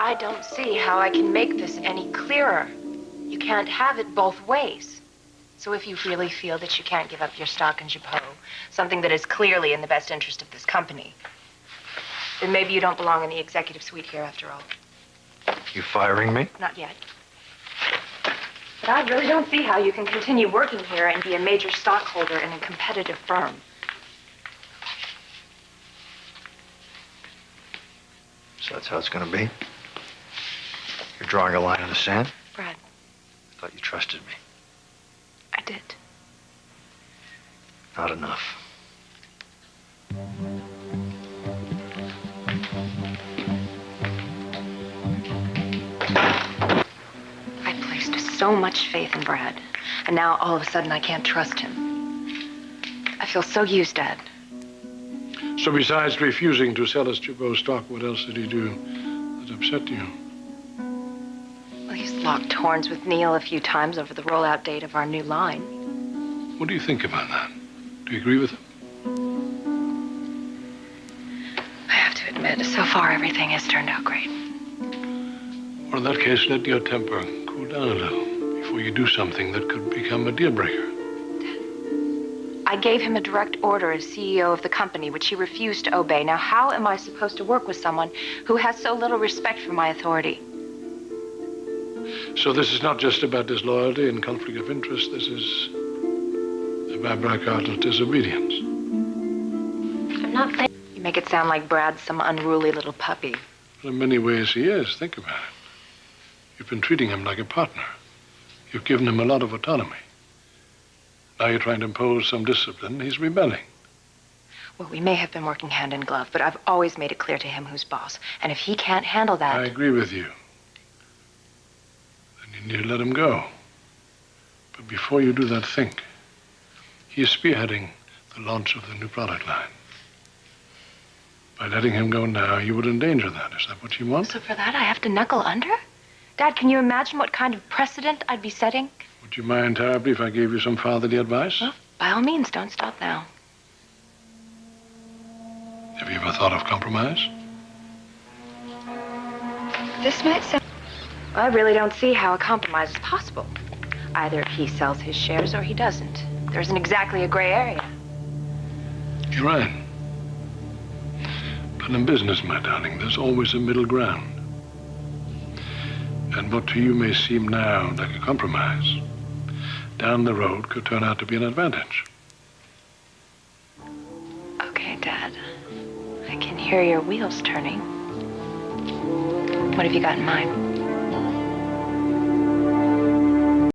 I don't see how I can make this any clearer. You can't have it both ways. So if you really feel that you can't give up your stock in Japot, something that is clearly in the best interest of this company, then maybe you don't belong in the executive suite here after all. You firing me? Not yet. But I really don't see how you can continue working here and be a major stockholder in a competitive firm. So that's how it's going to be? You're drawing a line in the sand? Brad. I thought you trusted me. I did. Not enough. I placed so much faith in Brad, and now all of a sudden I can't trust him. I feel so used, Dad. So besides refusing to sell us Japot stock, what else did he do that upset you? Well, he's locked horns with Neil a few times over the rollout date of our new line. What do you think about that? Do you agree with him? I have to admit, so far everything has turned out great. Well, in that case, let your temper cool down a little before you do something that could become a deal breaker. I gave him a direct order as CEO of the company, which he refused to obey. Now, how am I supposed to work with someone who has so little respect for my authority? So this is not just about disloyalty and conflict of interest. This is about Brackhart's disobedience. I'm not saying... You make it sound like Brad's some unruly little puppy. Well, in many ways he is. Think about it. You've been treating him like a partner. You've given him a lot of autonomy. Now you're trying to impose some discipline. He's rebelling. Well, we may have been working hand in glove, but I've always made it clear to him who's boss. And if he can't handle that... I agree with you. Then you need to let him go. But before you do that, think. He's spearheading the launch of the new product line. By letting him go now, you would endanger that. Is that what you want? So for that, I have to knuckle under? Dad, can you imagine what kind of precedent I'd be setting? Would you mind terribly if I gave you some fatherly advice? Well, by all means, don't stop now. Have you ever thought of compromise? This might sound... Well, I really don't see how a compromise is possible. Either he sells his shares or he doesn't. There isn't exactly a gray area. You're right. But in business, my darling, there's always a middle ground. And what to you may seem now like a compromise, down the road could turn out to be an advantage. Okay, Dad. I can hear your wheels turning. What have you got in mind?